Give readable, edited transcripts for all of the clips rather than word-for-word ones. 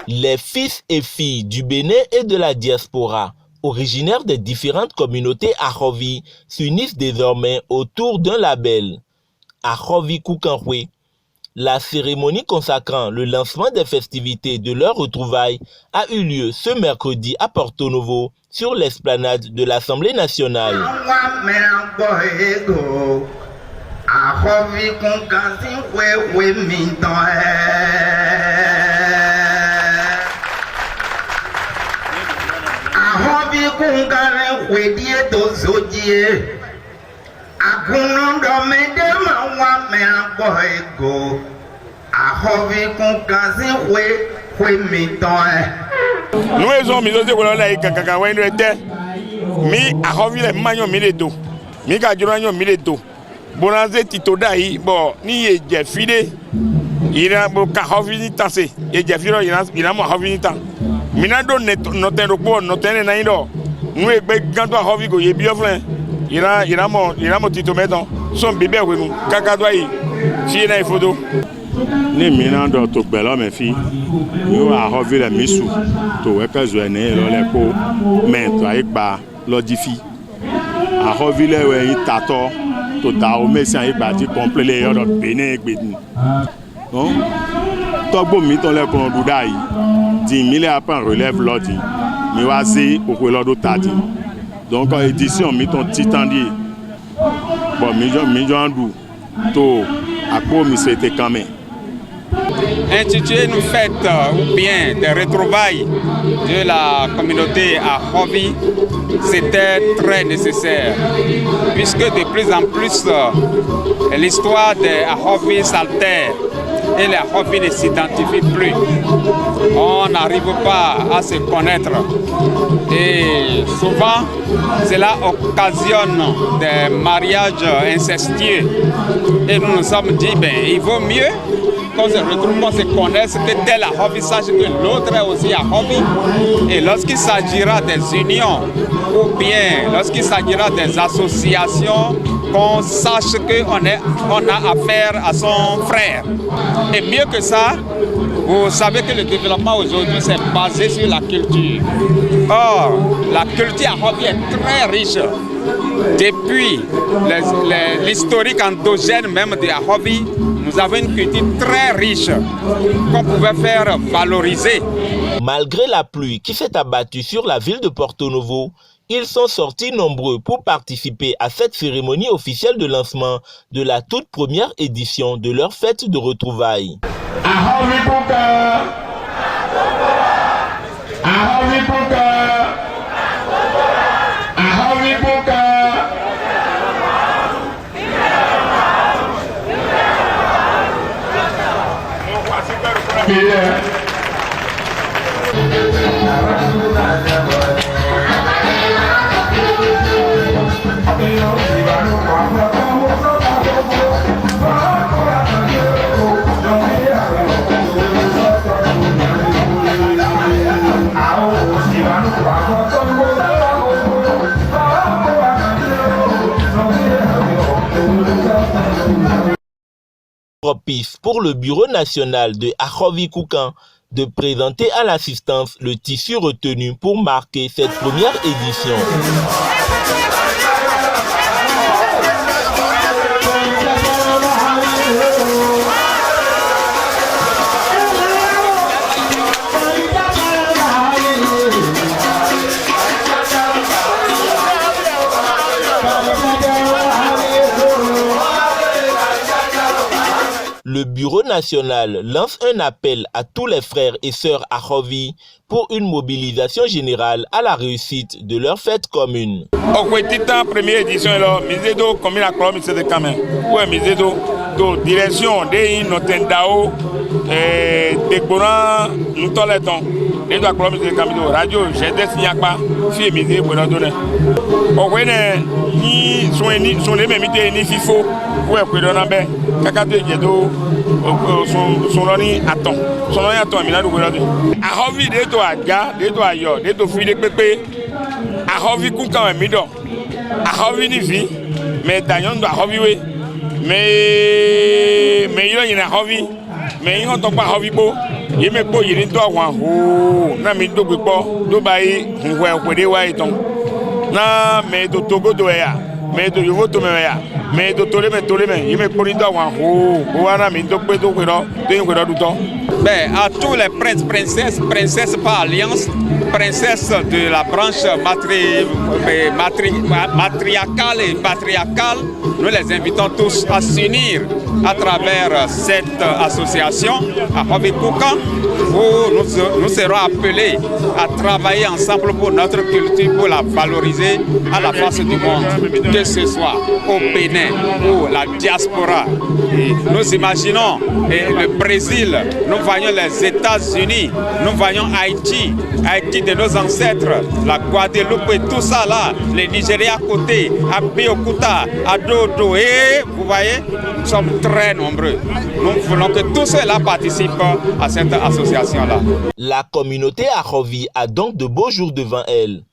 Les fils et filles du Bénin et de la diaspora, originaires des différentes communautés Ahovi, s'unissent désormais autour d'un label, Ahovi Kukanwe. La cérémonie consacrant le lancement des festivités de leur retrouvailles a eu lieu ce mercredi à Porto Novo sur l'esplanade de l'Assemblée nationale. Nous avons mis au mi ahovi le manyo mileto mi ka joranyo mileto bonanze titodai bo ni e jefide ira bo ka hovi ni tanse e jefiro ira mo hovi ni tan mina do noten ro noten na indo nu e gbe ganto hovi go ye bi oflen ira mo titometon so bibe wenu kaka do yi fi na ifodo ni mina do to gbelo me fi yo ahovi le misu to we ka zo ene lo le ko me to ai gba lodifi ahovi le we itato to da o mesan ai gba ti complete le yo Benin gbedun togbo mi ton le kon duda yi 10 000 après relève lodi mi wa se oko lodo tati donc édition mi ton titandi bon mi jo andu to apo mi c'était quand même instituer une fête ou bien des retrouvailles de la communauté Ahovi, c'était très nécessaire, puisque de plus en plus l'histoire des Ahovi s'altère et les Ahovi ne s'identifient plus. On n'arrive pas à se connaître et souvent cela occasionne des mariages incestueux et nous nous sommes dit il vaut mieux qu'on se retrouve, qu'on se connaisse, que tel Ahovi sache que l'autre est aussi Ahovi. Et lorsqu'il s'agira des unions ou bien lorsqu'il s'agira des associations, qu'on sache qu'on a affaire à son frère. Et mieux que ça, vous savez que le développement aujourd'hui c'est basé sur la culture. Or, la culture Ahovi est très riche. Depuis l'historique endogène même de Ahovi, nous avons une culture très riche qu'on pouvait faire valoriser. Malgré la pluie qui s'est abattue sur la ville de Porto Novo, ils sont sortis nombreux pour participer à cette cérémonie officielle de lancement de la toute première édition de leur fête de retrouvailles. Propice pour le Bureau national de Ahovi Kukan de présenter à l'assistance le tissu retenu pour marquer cette première édition. Le Bureau national lance un appel à tous les frères et sœurs Ahovi pour une mobilisation générale à la réussite de leur fête commune. Au Titan, première édition, Misedo, comme la Colombie, c'est quand même. Ouais, Misedo, direction de Notendao, décorant, nous tolétons. Et de la Colombie, c'est quand même. Radio, j'ai des signes pas, fille Misé, pour nous donner. Au Wéné, ni sont les mêmes idées, ni FIFO, ouais, pour nous donner. Kaka de Djedo, son loni attend. Son loni attend, mais là, nous voulons dire. Ahovi de toi, gars, de toi, yo, de toi, fille de pépé. Ahovi Kukan, midon. Ahovi ni vie, mais Daniel doit Ahovi, oui. Mais il y a Ahovi, mais il n'y a pas Ahovi beau. yi me kpo yi ni do awan ho na mi do gbepo do bai hwe kwede wa iton na me do togo do ya me do yovo to me ya me do tole me yi me kpo ni do awan ho wa na mi do pe do kwero do to. Ben, à tous les princes, princesses par alliance, princesses de la branche matriarcale et patriarcale, nous les invitons tous à s'unir à travers cette association à Hovi Koukan, où nous serons appelés à travailler ensemble pour notre culture, pour la valoriser à la face du monde, que ce soit au Bénin ou la diaspora. Et nous imaginons le Brésil, nous voyons les États-Unis, nous voyons Haïti de nos ancêtres, la Guadeloupe et tout ça là, les Nigériens à côté, à Béokuta, à Dodo, et vous voyez, nous sommes très nombreux. Nous voulons que tous ceux-là participent à cette association-là. La communauté Ahovi a donc de beaux jours devant elle,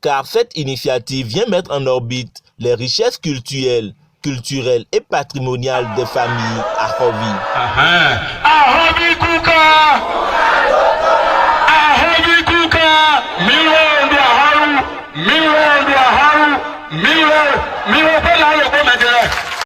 car cette initiative vient mettre en orbite les richesses culturelles et patrimoniales des familles Ahovi. Ahovi Kuka! Ahovi Kuka! Milo Haru!